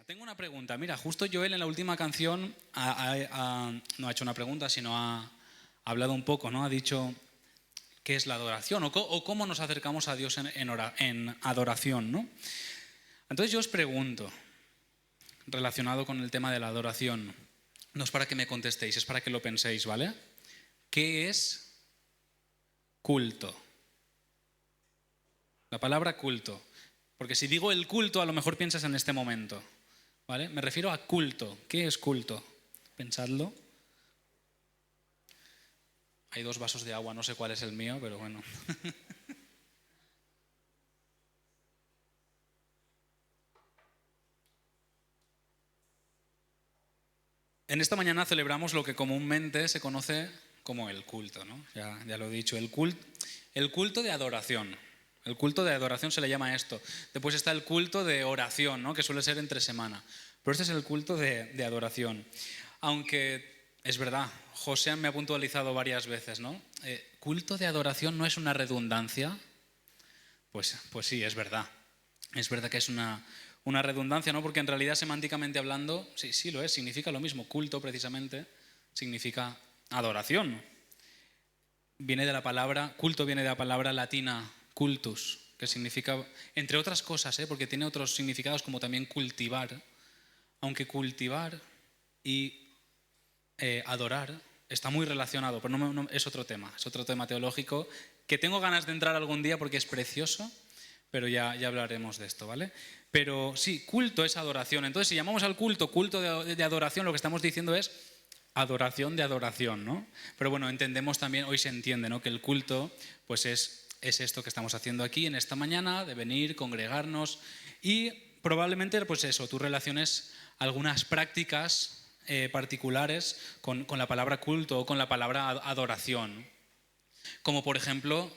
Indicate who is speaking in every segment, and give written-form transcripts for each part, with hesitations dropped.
Speaker 1: Tengo una pregunta. Mira, justo Joel en la última canción no ha hecho una pregunta, sino ha hablado un poco, ¿no? Ha dicho qué es la adoración o cómo nos acercamos a Dios en adoración, ¿no? Entonces yo os pregunto, relacionado con el tema de la adoración, no es para que me contestéis, es para que lo penséis, ¿vale? ¿Qué es culto? La palabra culto. Porque si digo el culto, a lo mejor piensas en este momento, ¿vale? Me refiero a culto. ¿Qué es culto? Pensadlo. Hay 2 vasos de agua, no sé cuál es el mío, pero bueno. En esta mañana celebramos lo que comúnmente se conoce como el culto, ¿no? Ya lo he dicho, el culto de adoración. El culto de adoración se le llama esto. Después está el culto de oración, ¿no? Que suele ser entre semana. Pero este es el culto de adoración. Aunque es verdad, José me ha puntualizado varias veces, ¿no? ¿Culto de adoración no es una redundancia? Pues sí, es verdad. Es verdad que es una redundancia, ¿no? Porque en realidad, semánticamente hablando, sí lo es, significa lo mismo. Culto, precisamente, significa adoración. Culto viene de la palabra latina cultus, que significa, entre otras cosas, porque tiene otros significados como también cultivar, aunque cultivar y adorar está muy relacionado, pero no, es otro tema teológico que tengo ganas de entrar algún día porque es precioso, pero ya hablaremos de esto, ¿vale? Pero sí, culto es adoración. Entonces, si llamamos al culto de adoración, lo que estamos diciendo es adoración de adoración, ¿no? Pero bueno, entendemos también, hoy se entiende, ¿no? Que el culto pues es esto que estamos haciendo aquí en esta mañana, de venir, congregarnos y probablemente pues eso, tú relaciones algunas prácticas particulares con la palabra culto o con la palabra adoración. Como por ejemplo,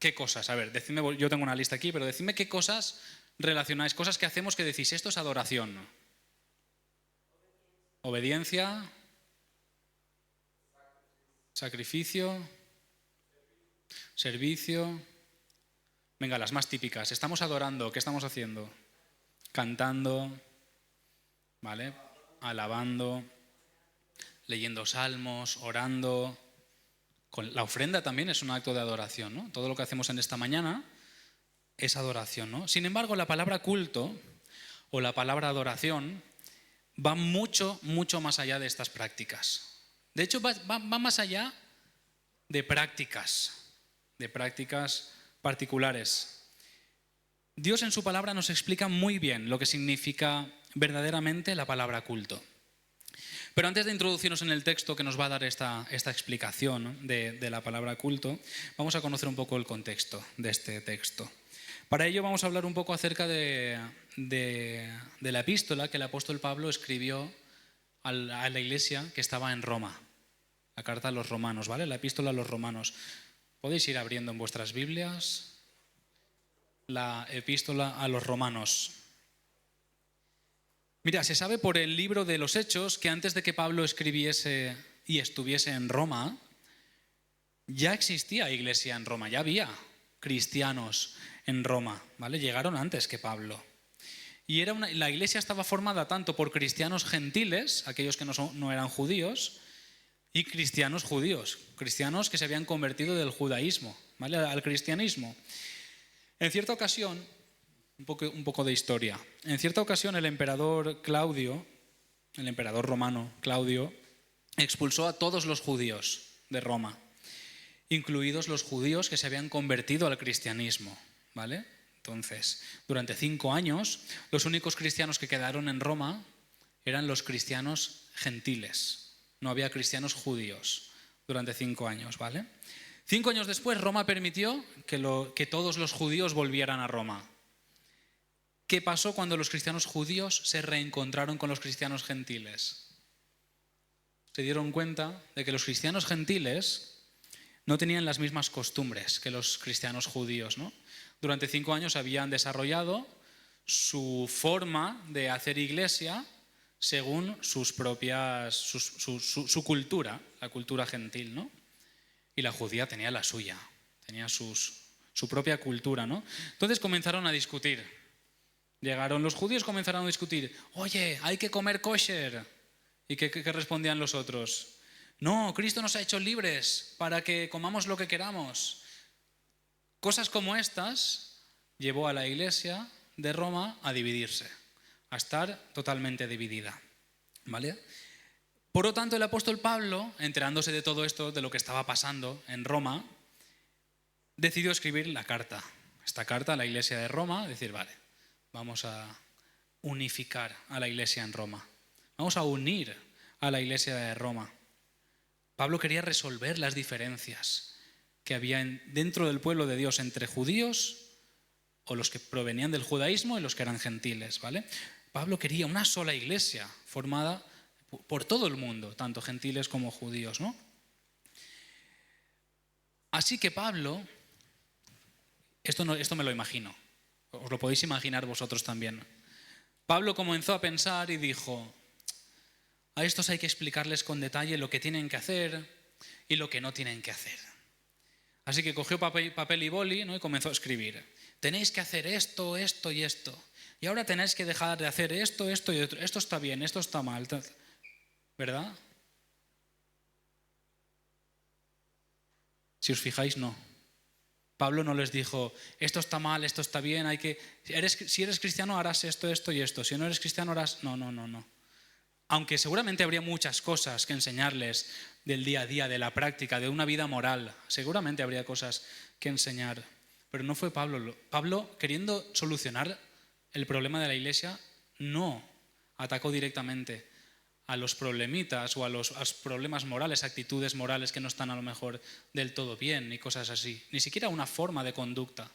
Speaker 1: ¿qué cosas? A ver, decidme, yo tengo una lista aquí, pero decidme qué cosas relacionáis, cosas que hacemos que decís, esto es adoración, ¿no? Obediencia, sacrificio, servicio. Venga, las más típicas. Estamos adorando, ¿qué estamos haciendo? Cantando, ¿vale? Alabando, leyendo salmos, orando. La ofrenda también es un acto de adoración, ¿no? Todo lo que hacemos en esta mañana es adoración, ¿no? Sin embargo, la palabra culto o la palabra adoración va mucho, mucho más allá de estas prácticas. De hecho, va más allá de prácticas particulares. Dios en su palabra nos explica muy bien lo que significa verdaderamente la palabra culto. Pero antes de introducirnos en el texto que nos va a dar esta explicación, ¿no? de la palabra culto, vamos a conocer un poco el contexto de este texto. Para ello vamos a hablar un poco acerca de la epístola que el apóstol Pablo escribió a la iglesia que estaba en Roma. La carta a los romanos, ¿vale? La epístola a los romanos. Podéis ir abriendo en vuestras Biblias la epístola a los romanos. Mira, se sabe por el libro de los Hechos que antes de que Pablo escribiese y estuviese en Roma, ya existía iglesia en Roma, ya había cristianos en Roma, ¿vale? Llegaron antes que Pablo. Y la iglesia estaba formada tanto por cristianos gentiles, aquellos que no eran judíos, y cristianos judíos, cristianos que se habían convertido del judaísmo, ¿vale? Al cristianismo. En cierta ocasión, un poco de historia, en cierta ocasión el emperador romano Claudio, expulsó a todos los judíos de Roma, incluidos los judíos que se habían convertido al cristianismo, ¿vale? Entonces, durante 5 años, los únicos cristianos que quedaron en Roma eran los cristianos gentiles. No había cristianos judíos durante 5 años, ¿vale? 5 años después, Roma permitió que todos los judíos volvieran a Roma. ¿Qué pasó cuando los cristianos judíos se reencontraron con los cristianos gentiles? Se dieron cuenta de que los cristianos gentiles no tenían las mismas costumbres que los cristianos judíos, ¿no? Durante 5 años habían desarrollado su forma de hacer iglesia según su cultura, la cultura gentil, ¿no? Y la judía tenía la suya, tenía su propia cultura, ¿no? Entonces comenzaron a discutir. Llegaron los judíos, comenzaron a discutir, oye, hay que comer kosher. ¿Y qué respondían los otros? No, Cristo nos ha hecho libres para que comamos lo que queramos. Cosas como estas llevó a la Iglesia de Roma a dividirse, a estar totalmente dividida, ¿vale? Por lo tanto, el apóstol Pablo, enterándose de todo esto, de lo que estaba pasando en Roma, decidió escribir la carta. Esta carta a la Iglesia de Roma, decir, vale, vamos a unificar a la Iglesia en Roma. Vamos a unir a la Iglesia de Roma. Pablo quería resolver las diferencias que había dentro del pueblo de Dios entre judíos o los que provenían del judaísmo y los que eran gentiles, ¿vale? Pablo quería una sola iglesia formada por todo el mundo, tanto gentiles como judíos, ¿no? Así que Pablo, esto me lo imagino, os lo podéis imaginar vosotros también. Pablo comenzó a pensar y dijo, a estos hay que explicarles con detalle lo que tienen que hacer y lo que no tienen que hacer. Así que cogió papel y boli, ¿no? Y comenzó a escribir. Tenéis que hacer esto, esto y esto. Y ahora tenéis que dejar de hacer esto, esto y otro. Esto está bien, esto está mal. ¿Verdad? Si os fijáis, no. Pablo no les dijo, esto está mal, esto está bien, si eres cristiano harás esto, esto y esto. Si no eres cristiano harás... No. Aunque seguramente habría muchas cosas que enseñarles del día a día, de la práctica, de una vida moral. Seguramente habría cosas que enseñar. Pero no fue Pablo. Pablo, queriendo solucionar el problema de la iglesia, no atacó directamente a los problemitas o a los problemas morales, actitudes morales que no están a lo mejor del todo bien y cosas así. Ni siquiera una forma de conducta.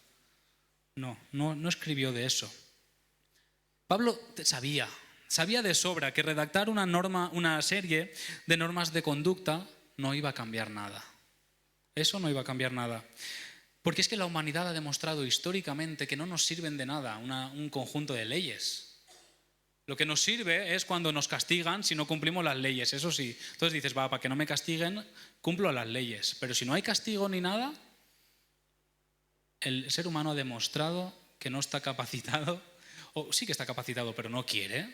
Speaker 1: No escribió de eso. Pablo sabía de sobra que redactar una serie de normas de conducta no iba a cambiar nada. Eso no iba a cambiar nada. Porque es que la humanidad ha demostrado históricamente que no nos sirven de nada un conjunto de leyes. Lo que nos sirve es cuando nos castigan si no cumplimos las leyes, eso sí. Entonces dices, para que no me castiguen, cumplo las leyes. Pero si no hay castigo ni nada, el ser humano ha demostrado que no está capacitado, o sí que está capacitado, pero no quiere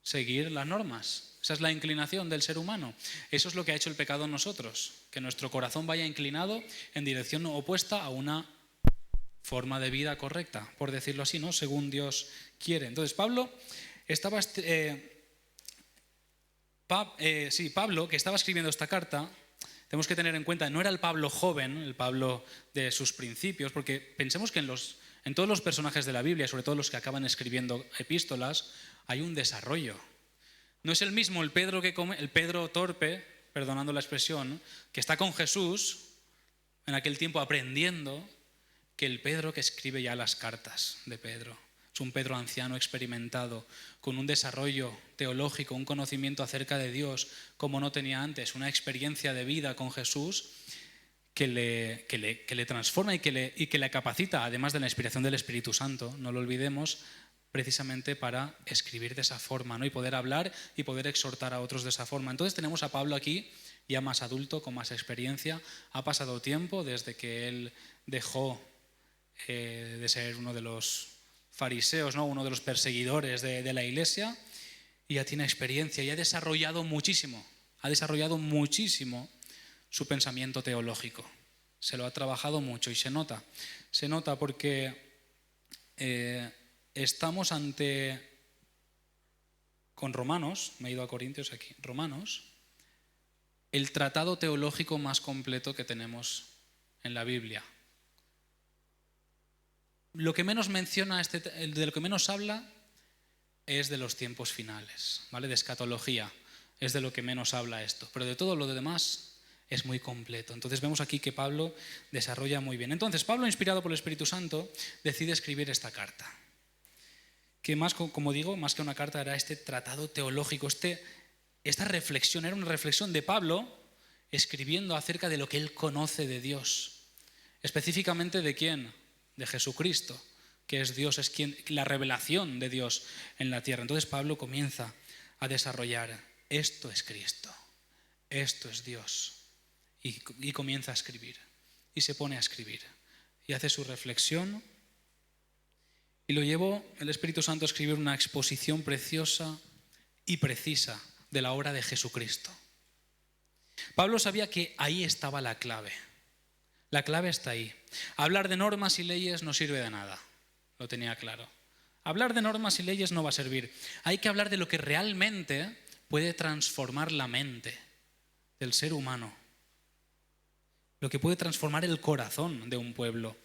Speaker 1: seguir las normas. Esa es la inclinación del ser humano. Eso es lo que ha hecho el pecado en nosotros, que nuestro corazón vaya inclinado en dirección opuesta a una forma de vida correcta, por decirlo así, ¿no? Según Dios quiere. Entonces Pablo, que estaba escribiendo esta carta, tenemos que tener en cuenta, no era el Pablo joven, el Pablo de sus principios, porque pensemos que en todos los personajes de la Biblia, sobre todo los que acaban escribiendo epístolas, hay un desarrollo. No es el mismo el Pedro torpe, perdonando la expresión, que está con Jesús en aquel tiempo aprendiendo, que el Pedro que escribe ya las cartas de Pedro. Es un Pedro anciano experimentado, con un desarrollo teológico, un conocimiento acerca de Dios como no tenía antes, una experiencia de vida con Jesús que le transforma y que le capacita, además de la inspiración del Espíritu Santo, no lo olvidemos, precisamente para escribir de esa forma, ¿no? Y poder hablar y poder exhortar a otros de esa forma. Entonces tenemos a Pablo aquí, ya más adulto, con más experiencia. Ha pasado tiempo desde que él dejó de ser uno de los fariseos, ¿no? Uno de los perseguidores de la iglesia, y ya tiene experiencia y ha desarrollado muchísimo su pensamiento teológico. Se lo ha trabajado mucho y se nota porque estamos con Romanos, me he ido a Corintios aquí, Romanos, el tratado teológico más completo que tenemos en la Biblia. Lo que menos menciona, de lo que menos habla, es de los tiempos finales, ¿vale? De escatología, es de lo que menos habla esto. Pero de todo lo demás es muy completo. Entonces vemos aquí que Pablo desarrolla muy bien. Entonces Pablo, inspirado por el Espíritu Santo, decide escribir esta carta. Que más, como digo, más que una carta era este tratado teológico, esta reflexión, era una reflexión de Pablo escribiendo acerca de lo que él conoce de Dios. Específicamente de quién, de Jesucristo, que es Dios, es la revelación de Dios en la tierra. Entonces Pablo comienza a desarrollar, esto es Cristo, esto es Dios, y comienza a escribir, y se pone a escribir, y hace su reflexión, y lo llevó el Espíritu Santo a escribir una exposición preciosa y precisa de la obra de Jesucristo. Pablo sabía que ahí estaba la clave. La clave está ahí. Hablar de normas y leyes no sirve de nada, lo tenía claro. Hablar de normas y leyes no va a servir. Hay que hablar de lo que realmente puede transformar la mente del ser humano, lo que puede transformar el corazón de un pueblo.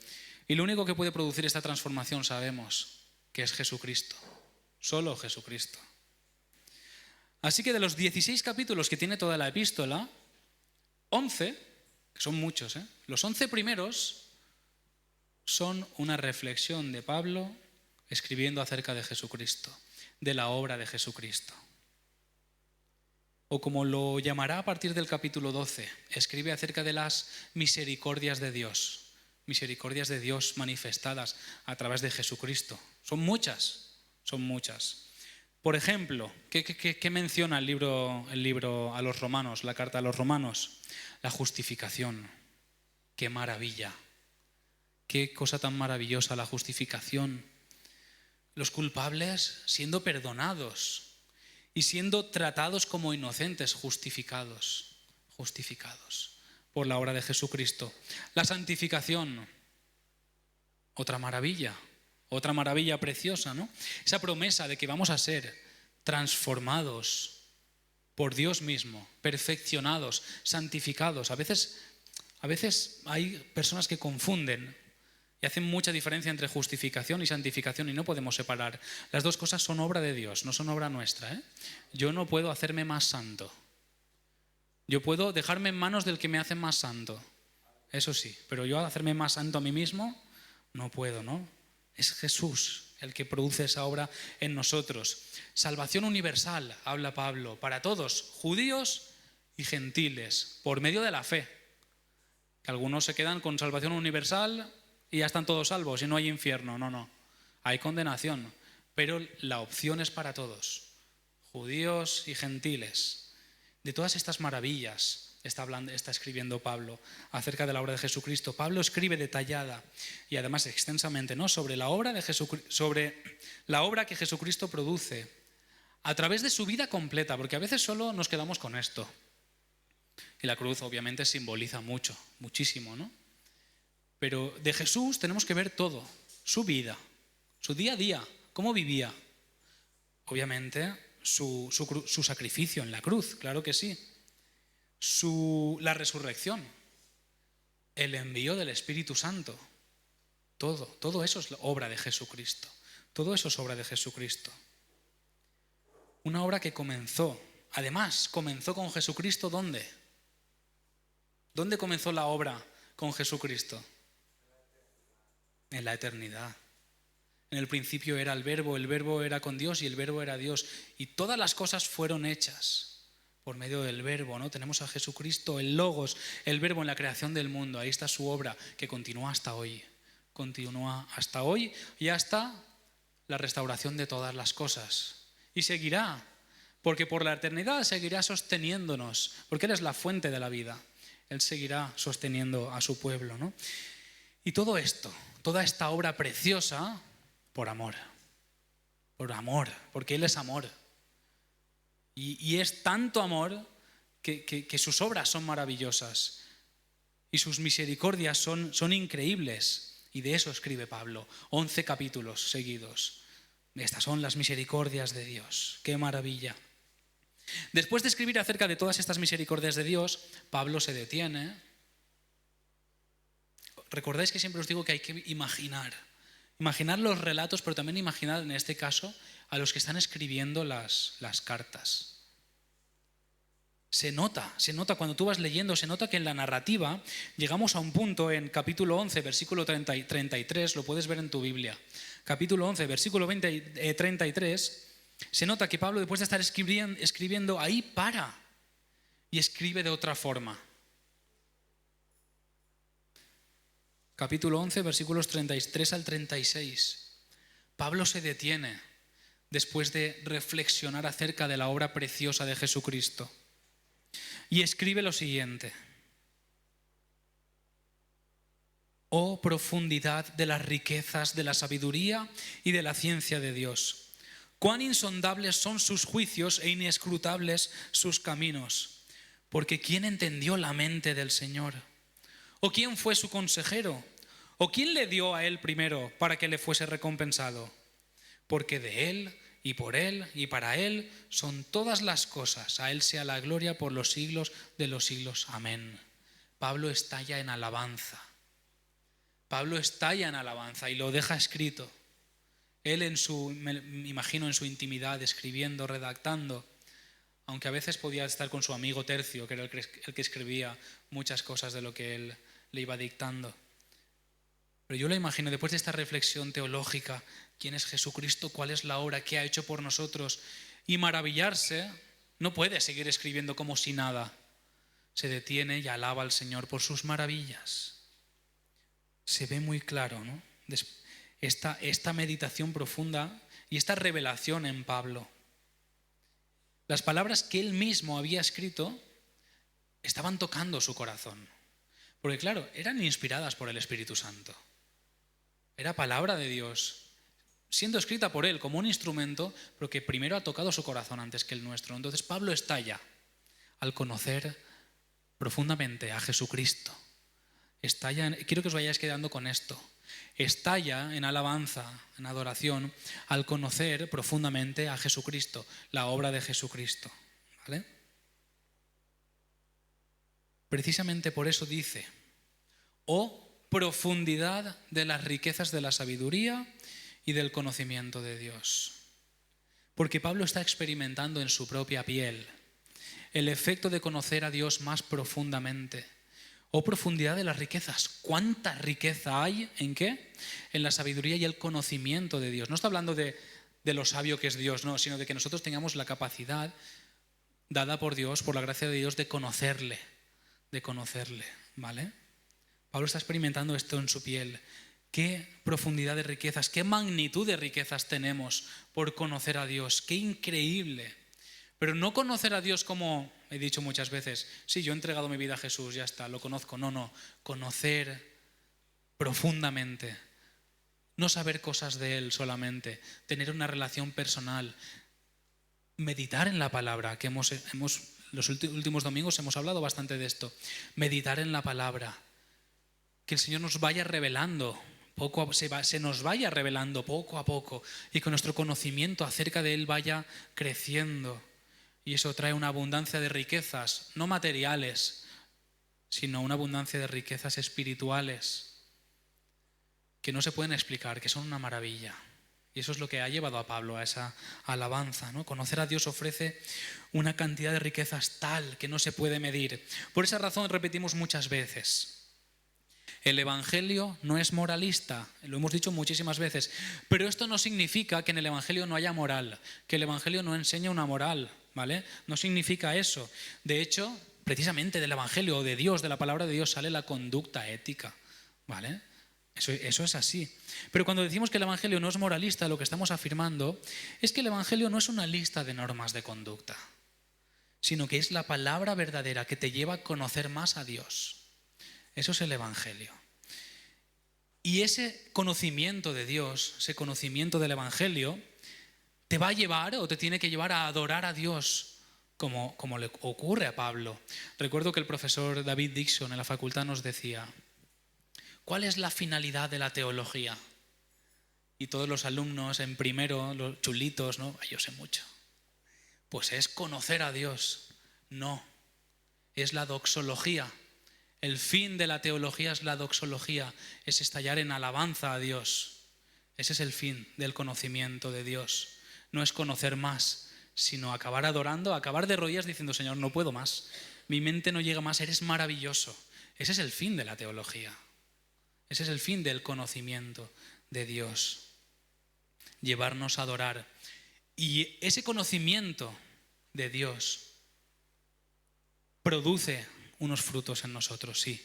Speaker 1: Y lo único que puede producir esta transformación sabemos que es Jesucristo, solo Jesucristo. Así que de los 16 capítulos que tiene toda la epístola, 11, que son muchos, los 11 primeros son una reflexión de Pablo escribiendo acerca de Jesucristo, de la obra de Jesucristo. O como lo llamará a partir del capítulo 12, escribe acerca de las misericordias de Dios manifestadas a través de Jesucristo. Son muchas. Por ejemplo, ¿qué menciona el libro a los romanos, la carta a los romanos? La justificación. ¡Qué maravilla! ¡Qué cosa tan maravillosa la justificación! Los culpables siendo perdonados y siendo tratados como inocentes, justificados por la obra de Jesucristo. La santificación, otra maravilla preciosa, ¿no? Esa promesa de que vamos a ser transformados por Dios mismo, perfeccionados, santificados. A veces hay personas que confunden y hacen mucha diferencia entre justificación y santificación y no podemos separar. Las dos cosas son obra de Dios, no son obra nuestra, Yo no puedo hacerme más santo. Yo puedo dejarme en manos del que me hace más santo, eso sí, pero yo hacerme más santo a mí mismo no puedo, ¿no? Es Jesús el que produce esa obra en nosotros. Salvación universal, habla Pablo, para todos, judíos y gentiles, por medio de la fe. Que algunos se quedan con salvación universal y ya están todos salvos y no hay infierno. No, hay condenación, pero la opción es para todos, judíos y gentiles. De todas estas maravillas está escribiendo Pablo acerca de la obra de Jesucristo. Pablo escribe detallada y además extensamente, ¿no?, sobre la obra que Jesucristo produce a través de su vida completa, porque a veces solo nos quedamos con esto. Y la cruz obviamente simboliza muchísimo, ¿no? Pero de Jesús tenemos que ver todo, su vida, su día a día, cómo vivía. Obviamente su sacrificio en la cruz, claro que sí. La resurrección, el envío del Espíritu Santo, todo eso es obra de Jesucristo. Todo eso es obra de Jesucristo. Una obra que comenzó con Jesucristo, ¿dónde? ¿Dónde comenzó la obra con Jesucristo? En la eternidad. En el principio era el verbo era con Dios y el verbo era Dios. Y todas las cosas fueron hechas por medio del verbo, ¿no? Tenemos a Jesucristo, el Logos, el verbo en la creación del mundo. Ahí está su obra que continúa hasta hoy. Continúa hasta hoy y hasta la restauración de todas las cosas. Y seguirá, porque por la eternidad seguirá sosteniéndonos, porque Él es la fuente de la vida. Él seguirá sosteniendo a su pueblo, ¿no? Y todo esto, toda esta obra preciosa, por amor, porque Él es amor. Y es tanto amor que sus obras son maravillosas y sus misericordias son increíbles. Y de eso escribe Pablo, 11 capítulos seguidos. Estas son las misericordias de Dios. ¡Qué maravilla! Después de escribir acerca de todas estas misericordias de Dios, Pablo se detiene. Recordáis que siempre os digo que hay que imaginar los relatos, pero también imaginar en este caso a los que están escribiendo las cartas. Se nota cuando tú vas leyendo, se nota que en la narrativa llegamos a un punto en capítulo 11, versículo 33, lo puedes ver en tu Biblia. Capítulo 11, versículo 33, se nota que Pablo, después de estar escribiendo, ahí para y escribe de otra forma. Capítulo 11, versículos 33 al 36. Pablo se detiene después de reflexionar acerca de la obra preciosa de Jesucristo y escribe lo siguiente: oh profundidad de las riquezas de la sabiduría y de la ciencia de Dios. Cuán insondables son sus juicios e inescrutables sus caminos. Porque ¿quién entendió la mente del Señor? ¿O quién fue su consejero? ¿O quién le dio a él primero para que le fuese recompensado? Porque de él y por él y para él son todas las cosas. A él sea la gloria por los siglos de los siglos. Amén. Pablo estalla en alabanza. Pablo estalla en alabanza y lo deja escrito. Él me imagino en su intimidad, escribiendo, redactando, aunque a veces podía estar con su amigo Tercio, que era el que escribía muchas cosas de lo que él le iba dictando. Pero yo lo imagino, después de esta reflexión teológica, ¿quién es Jesucristo? ¿Cuál es la obra que ha hecho por nosotros? Y maravillarse, no puede seguir escribiendo como si nada. Se detiene y alaba al Señor por sus maravillas. Se ve muy claro, ¿no? Esta meditación profunda y esta revelación en Pablo. Las palabras que él mismo había escrito estaban tocando su corazón. Porque claro, eran inspiradas por el Espíritu Santo. Era palabra de Dios, siendo escrita por él como un instrumento, pero que primero ha tocado su corazón antes que el nuestro. Entonces Pablo estalla al conocer profundamente a Jesucristo. Quiero que os vayáis quedando con esto. Estalla en alabanza, en adoración, al conocer profundamente a Jesucristo, la obra de Jesucristo. ¿Vale? Precisamente por eso dice, oh profundidad de las riquezas de la sabiduría y del conocimiento de Dios. Porque Pablo está experimentando en su propia piel el efecto de conocer a Dios más profundamente. Oh profundidad de las riquezas. ¿Cuánta riqueza hay en qué? En la sabiduría y el conocimiento de Dios. No está hablando de lo sabio que es Dios, no, sino de que nosotros tengamos la capacidad dada por Dios, por la gracia de Dios, de conocerle, ¿vale? Pablo está experimentando esto en su piel. Qué profundidad de riquezas, qué magnitud de riquezas tenemos por conocer a Dios. Qué increíble. Pero no conocer a Dios como he dicho muchas veces, sí, yo he entregado mi vida a Jesús, ya está, lo conozco. No, conocer profundamente. No saber cosas de Él solamente, tener una relación personal. Meditar en la palabra, que los últimos domingos hemos hablado bastante de esto. Meditar en la palabra. Que el Señor nos vaya revelando, se nos vaya revelando poco a poco y que nuestro conocimiento acerca de Él vaya creciendo. Y eso trae una abundancia de riquezas, no materiales, sino una abundancia de riquezas espirituales que no se pueden explicar, que son una maravilla. Y eso es lo que ha llevado a Pablo a esa alabanza, ¿no? Conocer a Dios ofrece una cantidad de riquezas tal que no se puede medir. Por esa razón repetimos muchas veces: el Evangelio no es moralista, lo hemos dicho muchísimas veces, pero esto no significa que en el Evangelio no haya moral, que el Evangelio no enseña una moral, ¿vale? No significa eso. De hecho, precisamente del Evangelio o de Dios, de la palabra de Dios, sale la conducta ética, ¿vale? Eso es así. Pero cuando decimos que el Evangelio no es moralista, lo que estamos afirmando es que el Evangelio no es una lista de normas de conducta, sino que es la palabra verdadera que te lleva a conocer más a Dios. Eso es el Evangelio. Y ese conocimiento de Dios, ese conocimiento del Evangelio, te va a llevar o te tiene que llevar a adorar a Dios como le ocurre a Pablo. Recuerdo que el profesor David Dixon en la facultad nos decía: ¿cuál es la finalidad de la teología? Y todos los alumnos en primero, los chulitos, ¿no? Yo sé mucho. Pues es conocer a Dios. No, es la doxología. El fin de la teología es la doxología, es estallar en alabanza a Dios. Ese es el fin del conocimiento de Dios. No es conocer más, sino acabar adorando, acabar de rodillas diciendo: Señor, no puedo más, mi mente no llega más, eres maravilloso. Ese es el fin de la teología. Ese es el fin del conocimiento de Dios. Llevarnos a adorar. Y ese conocimiento de Dios produce unos frutos en nosotros, sí,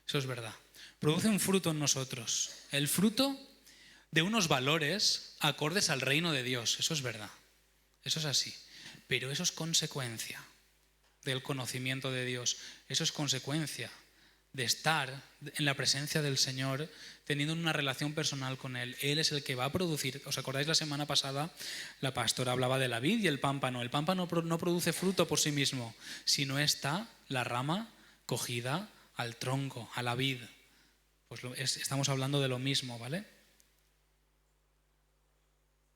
Speaker 1: eso es verdad. Produce un fruto en nosotros, el fruto de unos valores acordes al reino de Dios, eso es verdad, eso es así. Pero eso es consecuencia del conocimiento de Dios, eso es consecuencia de estar en la presencia del Señor, teniendo una relación personal con Él. Él es el que va a producir. ¿Os acordáis la semana pasada? La pastora hablaba de la vid y el pámpano. El pámpano no produce fruto por sí mismo, sino está la rama cogida al tronco, a la vid. Pues estamos hablando de lo mismo, ¿vale?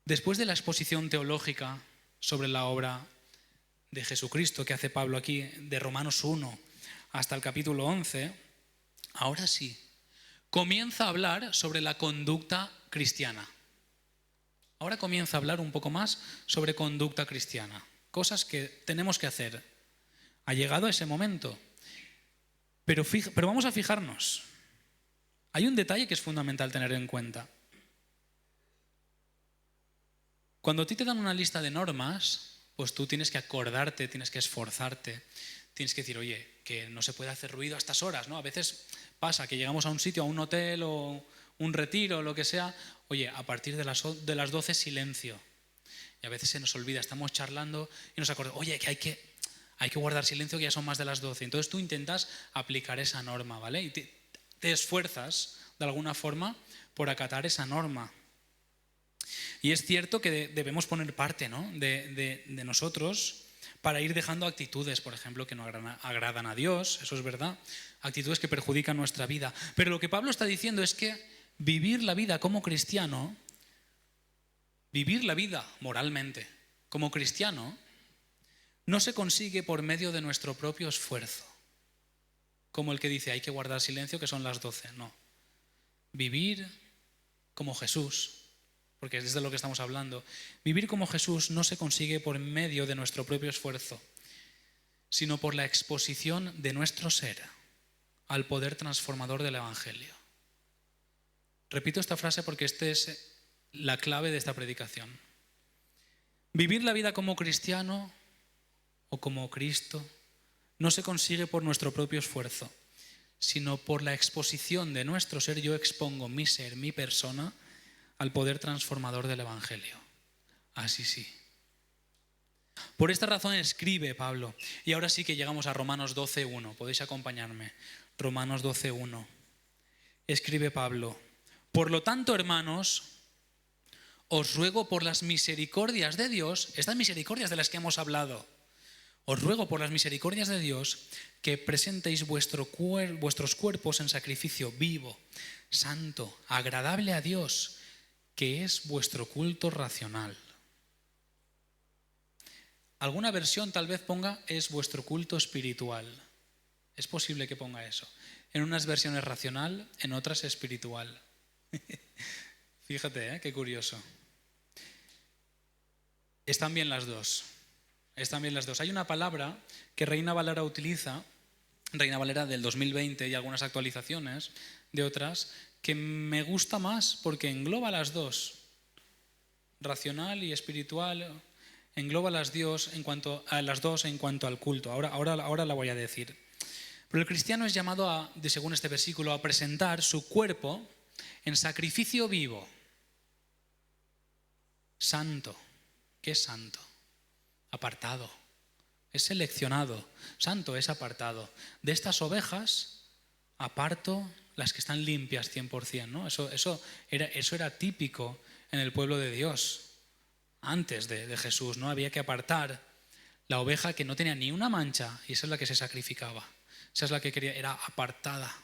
Speaker 1: Después de la exposición teológica sobre la obra de Jesucristo que hace Pablo aquí, de Romanos 1 hasta el capítulo 11, ahora sí, comienza a hablar sobre la conducta cristiana. Ahora comienza a hablar un poco más sobre conducta cristiana, cosas que tenemos que hacer. Ha llegado ese momento. Pero vamos a fijarnos. Hay un detalle que es fundamental tener en cuenta. Cuando a ti te dan una lista de normas, pues tú tienes que acordarte, tienes que esforzarte, tienes que decir, oye, que no se puede hacer ruido a estas horas, ¿no? A veces pasa que llegamos a un sitio, a un hotel o un retiro o lo que sea, oye, a partir de las 12 silencio. Y a veces se nos olvida, estamos charlando y nos acordamos, oye, que hay que guardar silencio, que ya son más de las 12. Entonces tú intentas aplicar esa norma, ¿vale? Y te esfuerzas de alguna forma por acatar esa norma. Y es cierto que debemos poner parte, ¿no? de nosotros para ir dejando actitudes, por ejemplo, que no agradan a Dios, eso es verdad, actitudes que perjudican nuestra vida. Pero lo que Pablo está diciendo es que vivir la vida como cristiano, vivir la vida moralmente como cristiano, no se consigue por medio de nuestro propio esfuerzo. Como el que dice, hay que guardar silencio, que son las 12. No. Vivir como Jesús, porque es de lo que estamos hablando. Vivir como Jesús no se consigue por medio de nuestro propio esfuerzo, sino por la exposición de nuestro ser al poder transformador del Evangelio. Repito esta frase porque esta es la clave de esta predicación. Vivir la vida como cristiano o como Cristo no se consigue por nuestro propio esfuerzo, sino por la exposición de nuestro ser. Yo expongo mi ser, mi persona, al poder transformador del Evangelio. Así sí. Por esta razón escribe Pablo. Y ahora sí que llegamos a Romanos 12:1. Podéis acompañarme. Romanos 12:1. Escribe Pablo. Por lo tanto, hermanos, os ruego por las misericordias de Dios, estas misericordias de las que hemos hablado, os ruego por las misericordias de Dios que presentéis vuestros cuerpos en sacrificio vivo, santo, agradable a Dios, que es vuestro culto racional. Alguna versión tal vez ponga es vuestro culto espiritual. Es posible que ponga eso. En unas versiones racional, en otras espiritual. Fíjate, qué curioso. Están bien las dos. Hay una palabra que Reina Valera utiliza, Reina Valera del 2020 y algunas actualizaciones de otras, que me gusta más porque engloba las dos, racional y espiritual, engloba las dos en cuanto al culto. Ahora la voy a decir. Pero el cristiano es llamado según este versículo, a presentar su cuerpo en sacrificio vivo, santo. ¿Qué es santo? Apartado. Es seleccionado. Santo es apartado. De estas ovejas aparto las que están limpias 100%, ¿no? Eso era típico en el pueblo de Dios. Antes de Jesús, ¿no? Había que apartar la oveja que no tenía ni una mancha, y esa es la que se sacrificaba. Esa es la que quería, era apartada,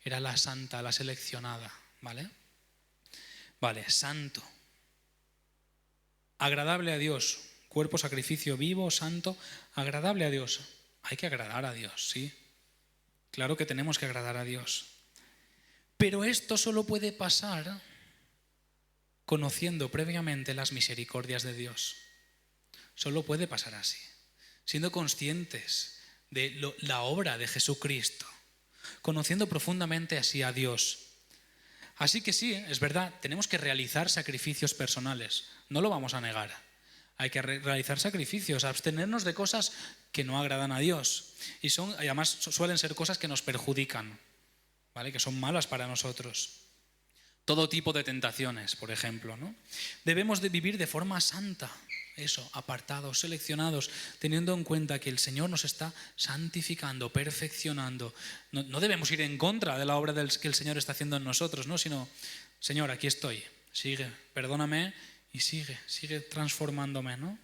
Speaker 1: era la santa, la seleccionada, ¿vale? Vale, santo. Agradable a Dios, cuerpo, sacrificio vivo, santo, agradable a Dios. Hay que agradar a Dios, sí. Claro que tenemos que agradar a Dios. Pero esto solo puede pasar conociendo previamente las misericordias de Dios. Solo puede pasar así, siendo conscientes de la obra de Jesucristo, conociendo profundamente así a Dios. Así que sí, es verdad, tenemos que realizar sacrificios personales, no lo vamos a negar. Hay que realizar sacrificios, abstenernos de cosas que no agradan a Dios. Y además suelen ser cosas que nos perjudican, ¿vale? Que son malas para nosotros. Todo tipo de tentaciones, por ejemplo, ¿no? Debemos de vivir de forma santa, eso, apartados, seleccionados, teniendo en cuenta que el Señor nos está santificando, perfeccionando. No debemos ir en contra de la obra que el Señor está haciendo en nosotros, ¿no? Sino, Señor, aquí estoy, sigue, perdóname y sigue transformándome, ¿no?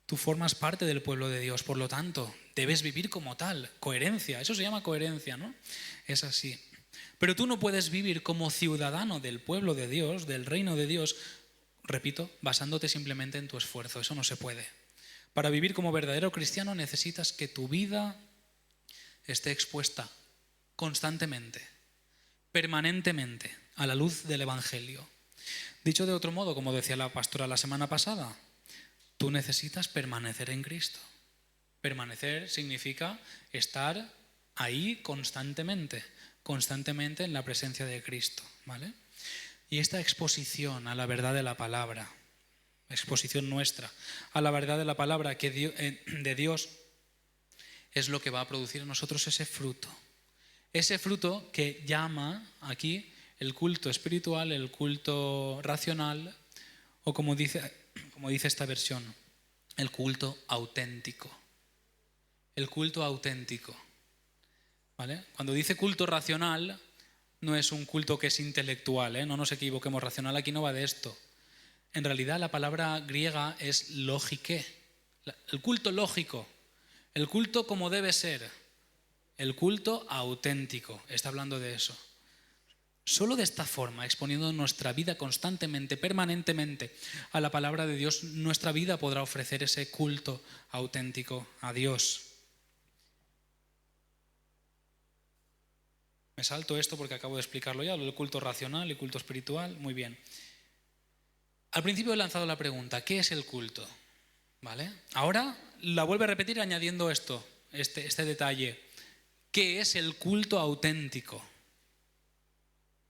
Speaker 1: Tú formas parte del pueblo de Dios, por lo tanto, debes vivir como tal, coherencia, eso se llama coherencia, ¿no? Es así. Pero tú no puedes vivir como ciudadano del pueblo de Dios, del reino de Dios, repito, basándote simplemente en tu esfuerzo, eso no se puede. Para vivir como verdadero cristiano necesitas que tu vida esté expuesta constantemente, permanentemente, a la luz del Evangelio. Dicho de otro modo, como decía la pastora la semana pasada, tú necesitas permanecer en Cristo. Permanecer significa estar ahí constantemente en la presencia de Cristo, ¿vale? Y esta exposición a la verdad de la palabra, exposición nuestra a la verdad de la palabra de Dios, es lo que va a producir en nosotros ese fruto. Ese fruto que llama aquí el culto espiritual, el culto racional, o como dice esta versión, el culto auténtico. El culto auténtico, ¿vale? Cuando dice culto racional, no es un culto que es intelectual, ¿eh? No nos equivoquemos, racional aquí no va de esto. En realidad la palabra griega es lógique, el culto lógico, el culto como debe ser, el culto auténtico, está hablando de eso. Solo de esta forma, exponiendo nuestra vida constantemente, permanentemente a la palabra de Dios, nuestra vida podrá ofrecer ese culto auténtico a Dios. Me salto esto porque acabo de explicarlo ya, lo del culto racional y culto espiritual, muy bien. Al principio he lanzado la pregunta, ¿qué es el culto? ¿Vale? Ahora la vuelvo a repetir añadiendo este detalle. ¿Qué es el culto auténtico?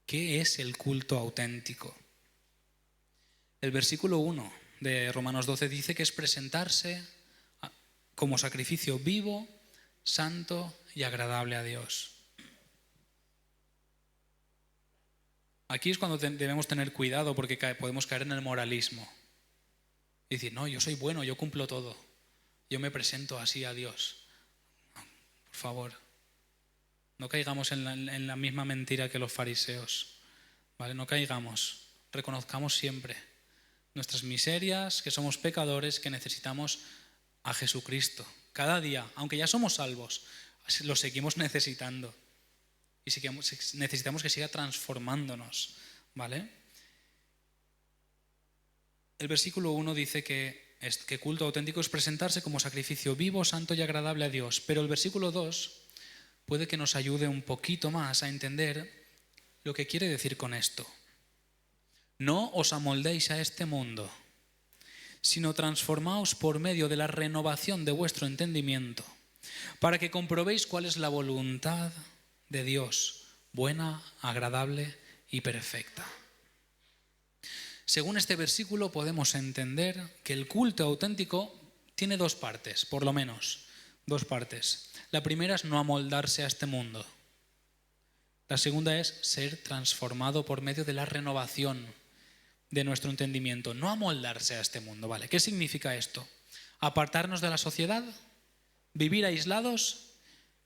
Speaker 1: ¿Qué es el culto auténtico? El versículo 1 de Romanos 12 dice que es presentarse como sacrificio vivo, santo y agradable a Dios. Aquí es cuando debemos tener cuidado porque podemos caer en el moralismo. Y decir, no, yo soy bueno, yo cumplo todo. Yo me presento así a Dios. Por favor, no caigamos en la misma mentira que los fariseos. ¿Vale? No caigamos. Reconozcamos siempre nuestras miserias, que somos pecadores, que necesitamos a Jesucristo. Cada día, aunque ya somos salvos, lo seguimos necesitando. Y necesitamos que siga transformándonos, ¿vale? El versículo 1 dice que culto auténtico es presentarse como sacrificio vivo, santo y agradable a Dios. Pero el versículo 2 puede que nos ayude un poquito más a entender lo que quiere decir con esto. No os amoldéis a este mundo, sino transformaos por medio de la renovación de vuestro entendimiento, para que comprobéis cuál es la voluntad de Dios, buena, agradable y perfecta. Según este versículo podemos entender que el culto auténtico tiene dos partes, por lo menos, dos partes. La primera es no amoldarse a este mundo. La segunda es ser transformado por medio de la renovación de nuestro entendimiento. No amoldarse a este mundo, ¿vale? ¿Qué significa esto? ¿Apartarnos de la sociedad? ¿Vivir aislados?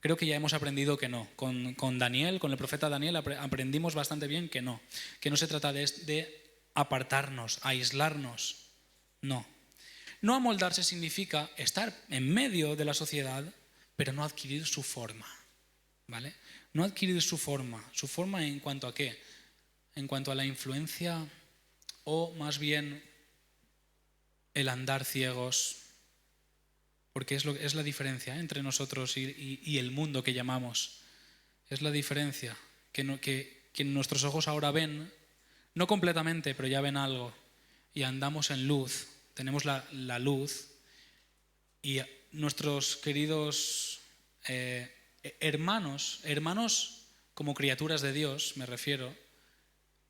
Speaker 1: Creo que ya hemos aprendido que no. Con Daniel, con el profeta Daniel, aprendimos bastante bien que no se trata de apartarnos, aislarnos. No. No amoldarse significa estar en medio de la sociedad, pero no adquirir su forma, ¿vale? No adquirir su forma. ¿Su forma en cuanto a qué? En cuanto a la influencia o más bien el andar ciegos. Porque es la diferencia entre nosotros y el mundo que llamamos. Es la diferencia que nuestros ojos ahora ven, no completamente, pero ya ven algo. Y andamos en luz, tenemos la luz. Y nuestros queridos hermanos como criaturas de Dios, me refiero,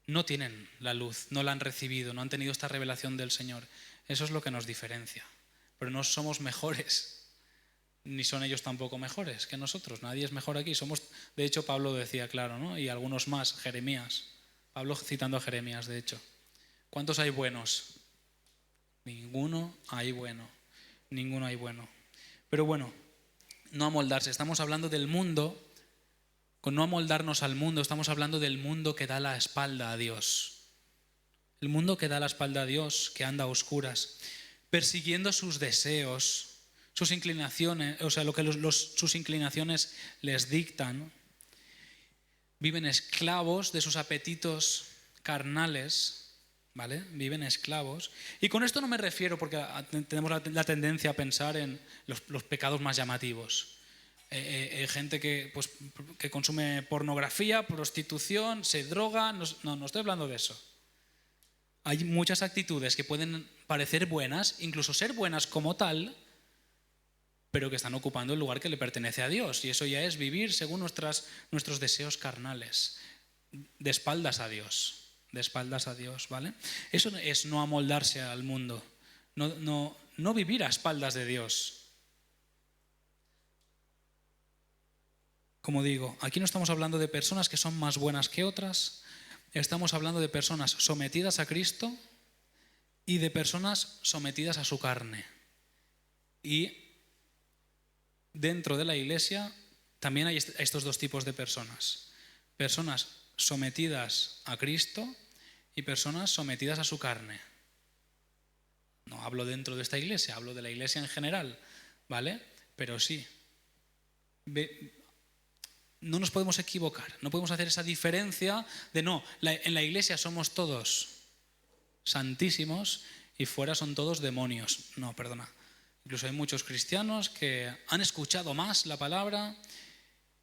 Speaker 1: no tienen la luz, no la han recibido, no han tenido esta revelación del Señor. Eso es lo que nos diferencia. Pero no somos mejores, ni son ellos tampoco mejores que nosotros. Nadie es mejor aquí. De hecho, Pablo decía, claro, ¿no? Y algunos más, Jeremías. Pablo citando a Jeremías, de hecho. ¿Cuántos hay buenos? Ninguno hay bueno. Ninguno hay bueno. Pero bueno, no amoldarse. Estamos hablando del mundo. Con no amoldarnos al mundo, estamos hablando del mundo que da la espalda a Dios. El mundo que da la espalda a Dios, que anda a oscuras, persiguiendo sus deseos, sus inclinaciones, o sea, lo que sus inclinaciones les dictan. Viven esclavos de sus apetitos carnales, ¿vale? Viven esclavos. Y con esto no me refiero, porque tenemos la tendencia a pensar en los pecados más llamativos. Gente que consume pornografía, prostitución, se droga. No estoy hablando de eso. Hay muchas actitudes que pueden parecer buenas, incluso ser buenas como tal, pero que están ocupando el lugar que le pertenece a Dios. Y eso ya es vivir según nuestros deseos carnales, de espaldas a Dios, ¿vale? Eso es no amoldarse al mundo, no vivir a espaldas de Dios. Como digo, aquí no estamos hablando de personas que son más buenas que otras, estamos hablando de personas sometidas a Cristo y de personas sometidas a su carne. Y dentro de la iglesia también hay estos dos tipos de personas. Personas sometidas a Cristo y personas sometidas a su carne. No hablo dentro de esta iglesia, hablo de la iglesia en general, ¿vale? Pero sí. No nos podemos equivocar, no podemos hacer esa diferencia de en la iglesia somos todos santísimos y fuera son todos demonios. No, perdona. Incluso hay muchos cristianos que han escuchado más la palabra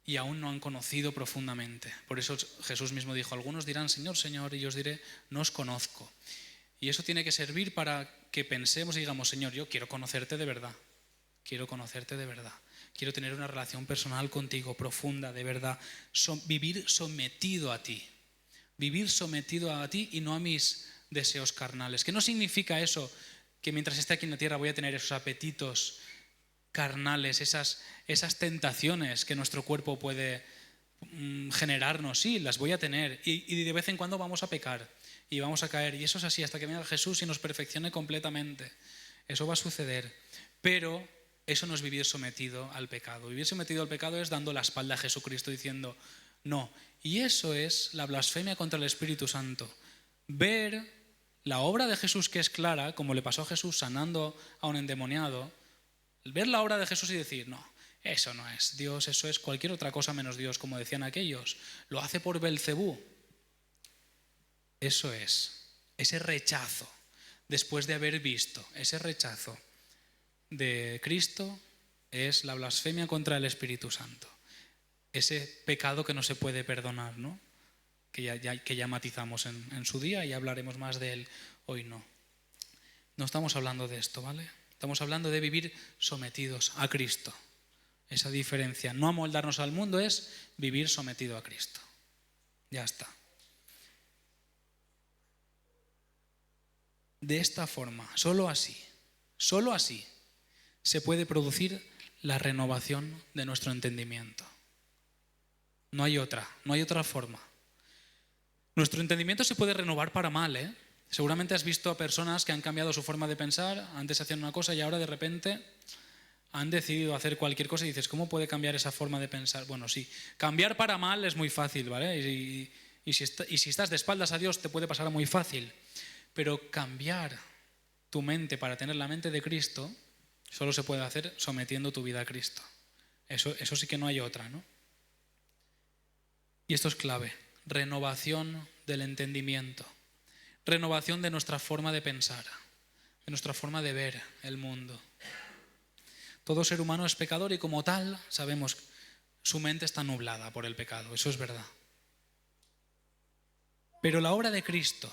Speaker 1: y aún no han conocido profundamente. Por eso Jesús mismo dijo, algunos dirán Señor, Señor, y yo os diré, no os conozco. Y eso tiene que servir para que pensemos y digamos, Señor, yo quiero conocerte de verdad. Quiero conocerte de verdad. Quiero tener una relación personal contigo, profunda, de verdad. Vivir sometido a ti. Vivir sometido a ti y no a mis deseos carnales. ¿Qué no significa eso? Que mientras esté aquí en la tierra voy a tener esos apetitos carnales, esas tentaciones que nuestro cuerpo puede generarnos. Sí, las voy a tener. Y de vez en cuando vamos a pecar y vamos a caer. Y eso es así hasta que venga Jesús y nos perfeccione completamente. Eso va a suceder. Pero eso no es vivir sometido al pecado. Vivir sometido al pecado es dando la espalda a Jesucristo diciendo no. Y eso es la blasfemia contra el Espíritu Santo. Ver la obra de Jesús que es clara, como le pasó a Jesús sanando a un endemoniado, ver la obra de Jesús y decir no, eso no es Dios, eso es cualquier otra cosa menos Dios, como decían aquellos. Lo hace por Belcebú. Eso es ese rechazo, después de haber visto ese rechazo de Cristo, es la blasfemia contra el Espíritu Santo. Ese pecado que no se puede perdonar, ¿no? Que ya matizamos en su día y hablaremos más de él hoy. No estamos hablando de esto, ¿vale? Estamos hablando de vivir sometidos a Cristo. Esa diferencia, no amoldarnos al mundo, es vivir sometido a Cristo. Ya está. De esta forma, solo así se puede producir la renovación de nuestro entendimiento. No hay otra forma. Nuestro entendimiento se puede renovar para mal, ¿eh? Seguramente has visto a personas que han cambiado su forma de pensar, antes hacían una cosa y ahora de repente han decidido hacer cualquier cosa y dices, ¿cómo puede cambiar esa forma de pensar? Bueno, sí, cambiar para mal es muy fácil, ¿vale? Y si estás de espaldas a Dios te puede pasar muy fácil, pero cambiar tu mente para tener la mente de Cristo solo se puede hacer sometiendo tu vida a Cristo. Eso sí que no hay otra, ¿no? Y esto es clave. Renovación del entendimiento. Renovación de nuestra forma de pensar, de nuestra forma de ver el mundo. Todo ser humano es pecador y como tal sabemos que su mente está nublada por el pecado. Eso es verdad. Pero la obra de Cristo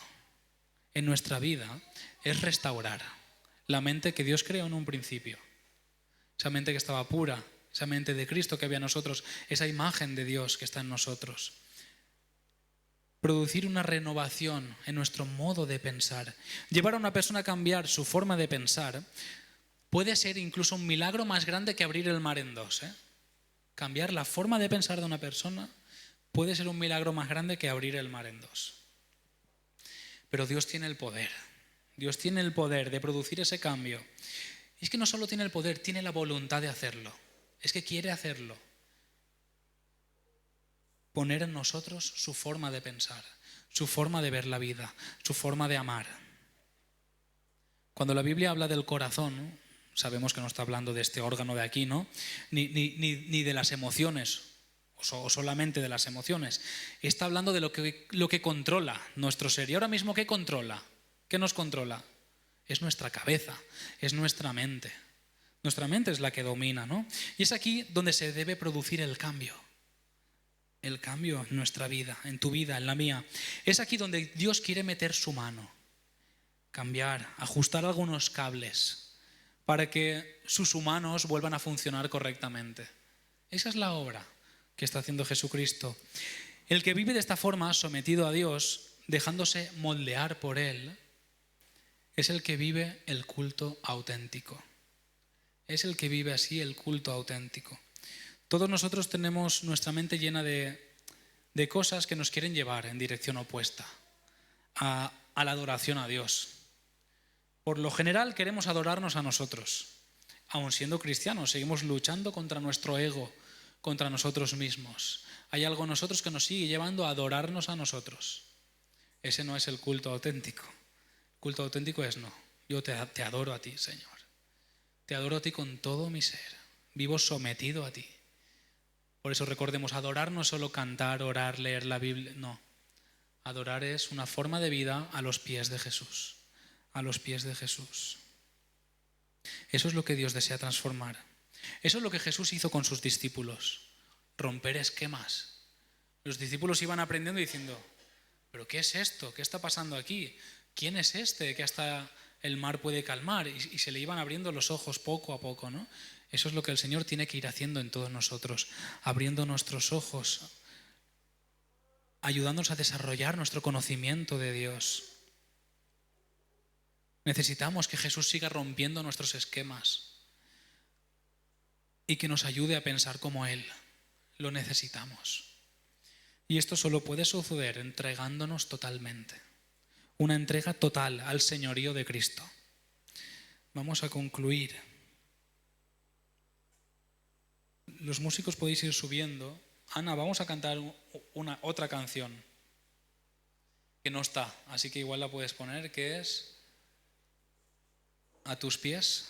Speaker 1: en nuestra vida es restaurar la mente que Dios creó en un principio. Esa mente que estaba pura, esa mente de Cristo que había en nosotros, esa imagen de Dios que está en nosotros. Producir una renovación en nuestro modo de pensar. Llevar a una persona a cambiar su forma de pensar puede ser incluso un milagro más grande que abrir el mar en dos, ¿eh? Cambiar la forma de pensar de una persona puede ser un milagro más grande que abrir el mar en dos. Pero Dios tiene el poder Dios tiene el poder de producir ese cambio. Y es que no solo tiene el poder, tiene la voluntad de hacerlo. Es que quiere hacerlo. Poner en nosotros su forma de pensar, su forma de ver la vida, su forma de amar. Cuando la Biblia habla del corazón, sabemos que no está hablando de este órgano de aquí, ¿no? Ni de las emociones, o solamente de las emociones. Está hablando de lo que controla nuestro ser. ¿Y ahora mismo qué controla? ¿Qué nos controla? Es nuestra cabeza, es nuestra mente. Nuestra mente es la que domina, ¿no? Y es aquí donde se debe producir el cambio. El cambio en nuestra vida, en tu vida, en la mía. Es aquí donde Dios quiere meter su mano. Cambiar, ajustar algunos cables para que sus humanos vuelvan a funcionar correctamente. Esa es la obra que está haciendo Jesucristo. El que vive de esta forma, sometido a Dios, dejándose moldear por Él, es el que vive el culto auténtico. Es el que vive así el culto auténtico. Todos nosotros tenemos nuestra mente llena de cosas que nos quieren llevar en dirección opuesta a la adoración a Dios. Por lo general queremos adorarnos a nosotros. Aun siendo cristianos, seguimos luchando contra nuestro ego, contra nosotros mismos. Hay algo en nosotros que nos sigue llevando a adorarnos a nosotros. Ese no es el culto auténtico. El culto auténtico es no. Yo te adoro a ti, Señor. Te adoro a ti con todo mi ser. Vivo sometido a ti. Por eso recordemos, adorar no es solo cantar, orar, leer la Biblia. No. Adorar es una forma de vida a los pies de Jesús. A los pies de Jesús. Eso es lo que Dios desea transformar. Eso es lo que Jesús hizo con sus discípulos. Romper esquemas. Los discípulos iban aprendiendo y diciendo, ¿pero qué es esto? ¿Qué está pasando aquí? ¿Quién es este que hasta el mar puede calmar? Y se le iban abriendo los ojos poco a poco, ¿no? Eso es lo que el Señor tiene que ir haciendo en todos nosotros, abriendo nuestros ojos, ayudándonos a desarrollar nuestro conocimiento de Dios. Necesitamos que Jesús siga rompiendo nuestros esquemas y que nos ayude a pensar como Él. Lo necesitamos. Y esto solo puede suceder entregándonos totalmente. Una entrega total al señorío de Cristo. Vamos a concluir. Los músicos podéis ir subiendo. Ana, vamos a cantar otra canción que no está, así que igual la puedes poner, que es A tus pies.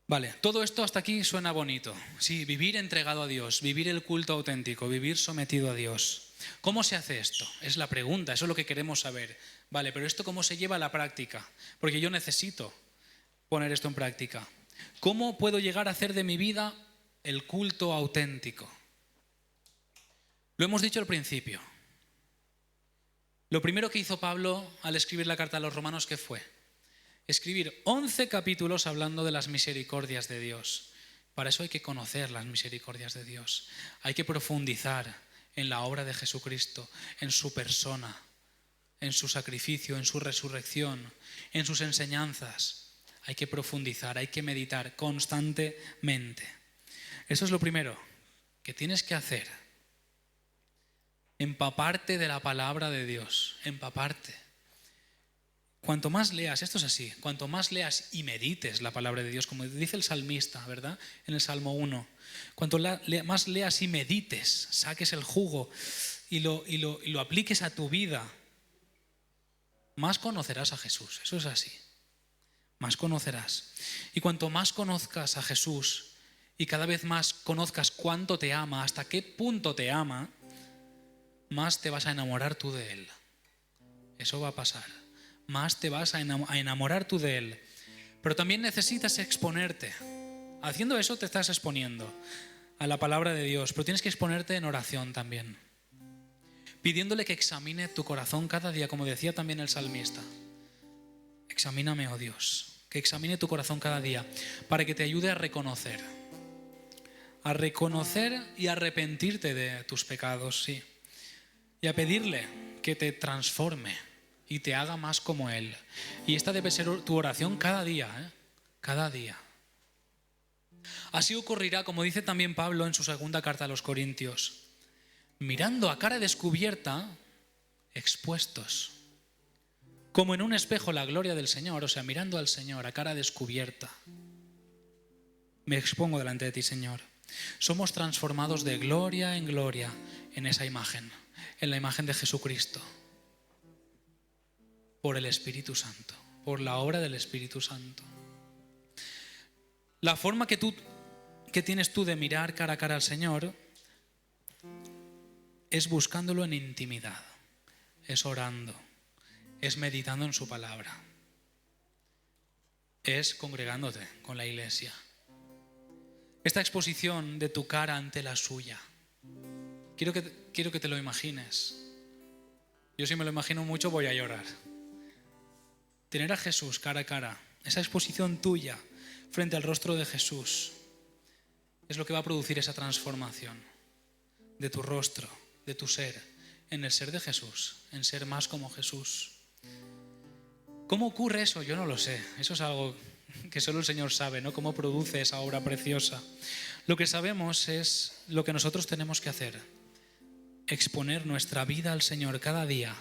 Speaker 1: Vale, todo esto hasta aquí suena bonito. Sí, vivir entregado a Dios, vivir el culto auténtico, vivir sometido a Dios. ¿Cómo se hace esto? Es la pregunta, eso es lo que queremos saber. Vale, pero ¿esto cómo se lleva a la práctica? Porque yo necesito poner esto en práctica. ¿Cómo puedo llegar a hacer de mi vida el culto auténtico? Lo hemos dicho al principio. Lo primero que hizo Pablo al escribir la carta a los romanos, ¿qué fue? Escribir 11 capítulos hablando de las misericordias de Dios. Para eso hay que conocer las misericordias de Dios. Hay que profundizar en la obra de Jesucristo, en su persona, en su sacrificio, en su resurrección, en sus enseñanzas. Hay que profundizar, hay que meditar constantemente. Eso es lo primero que tienes que hacer. Empaparte de la palabra de Dios, empaparte. Cuanto más leas, esto es así, cuanto más leas y medites la palabra de Dios, como dice el salmista, ¿verdad? En el Salmo 1. Cuanto más leas y medites, saques el jugo y lo apliques a tu vida, más conocerás a Jesús. Eso es así. Más conocerás. Y cuanto más conozcas a Jesús y cada vez más conozcas cuánto te ama, hasta qué punto te ama, más te vas a enamorar tú de Él. Eso va a pasar. Más te vas a enamorar tú de Él. Pero también necesitas exponerte. Haciendo eso te estás exponiendo a la palabra de Dios, pero tienes que exponerte en oración también. Pidiéndole que examine tu corazón cada día, como decía también el salmista. Examíname, oh Dios, que examine tu corazón cada día para que te ayude a reconocer y arrepentirte de tus pecados, sí. Y a pedirle que te transforme y te haga más como Él. Y esta debe ser tu oración cada día, ¿eh? Cada día. Así ocurrirá, como dice también Pablo en su segunda carta a los Corintios. Mirando a cara descubierta, expuestos, como en un espejo la gloria del Señor, o sea, mirando al Señor a cara descubierta. Me expongo delante de ti, Señor. Somos transformados de gloria en gloria en esa imagen, en la imagen de Jesucristo, por el Espíritu Santo, por la obra del Espíritu Santo. La forma que tienes tú de mirar cara a cara al Señor es buscándolo en intimidad, es orando, es meditando en su palabra, es congregándote con la iglesia. Esta exposición de tu cara ante la suya, quiero que te lo imagines. Yo si me lo imagino mucho voy a llorar. Tener a Jesús cara a cara, esa exposición tuya frente al rostro de Jesús, es lo que va a producir esa transformación de tu rostro, de tu ser, en el ser de Jesús, en ser más como Jesús. ¿Cómo ocurre eso? Yo no lo sé. Eso es algo que solo el Señor sabe, ¿no? Cómo produce esa obra preciosa. Lo que sabemos es lo que nosotros tenemos que hacer: exponer nuestra vida al Señor cada día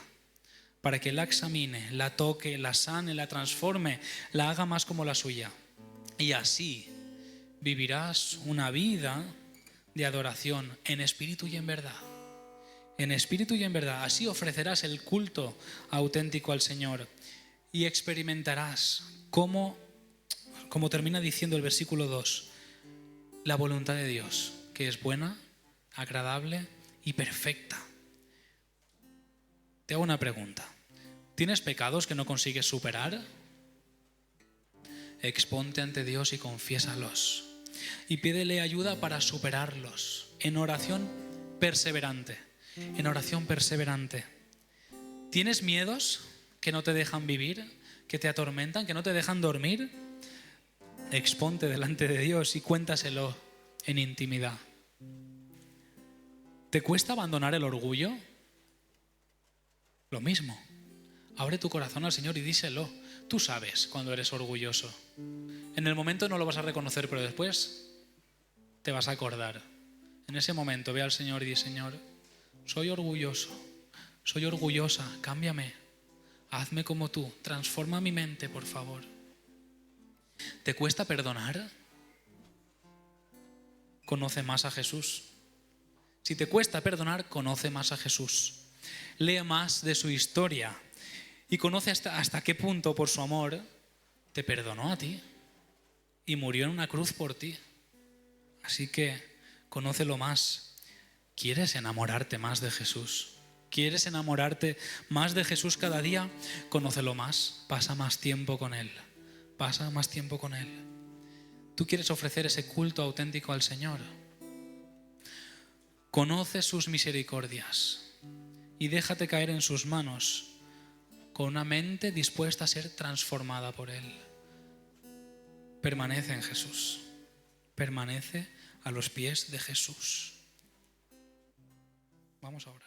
Speaker 1: para que la examine, la toque, la sane, la transforme, la haga más como la suya. Y así vivirás una vida de adoración en espíritu y en verdad. En espíritu y en verdad. Así ofrecerás el culto auténtico al Señor y experimentarás como termina diciendo el versículo 2, la voluntad de Dios, que es buena, agradable y perfecta. Te hago una pregunta. ¿Tienes pecados que no consigues superar? Exponte ante Dios y confiésalos. Y pídele ayuda para superarlos en oración perseverante. En oración perseverante. ¿Tienes miedos que no te dejan vivir, que te atormentan, que no te dejan dormir? Exponte delante de Dios y cuéntaselo en intimidad. ¿Te cuesta abandonar el orgullo? Lo mismo. Abre tu corazón al Señor y díselo. Tú sabes cuando eres orgulloso. En el momento no lo vas a reconocer, pero después te vas a acordar. En ese momento ve al Señor y di: Señor, soy orgulloso, soy orgullosa, cámbiame, hazme como tú, transforma mi mente, por favor. ¿Te cuesta perdonar? Conoce más a Jesús. Si te cuesta perdonar, conoce más a Jesús. Lee más de su historia y conoce hasta qué punto, por su amor, te perdonó a ti y murió en una cruz por ti. Así que conócelo más. ¿Quieres enamorarte más de Jesús? ¿Quieres enamorarte más de Jesús cada día? Conócelo más. Pasa más tiempo con Él. Pasa más tiempo con Él. ¿Tú quieres ofrecer ese culto auténtico al Señor? Conoce sus misericordias y déjate caer en sus manos con una mente dispuesta a ser transformada por Él. Permanece en Jesús. Permanece a los pies de Jesús. Vamos ahora.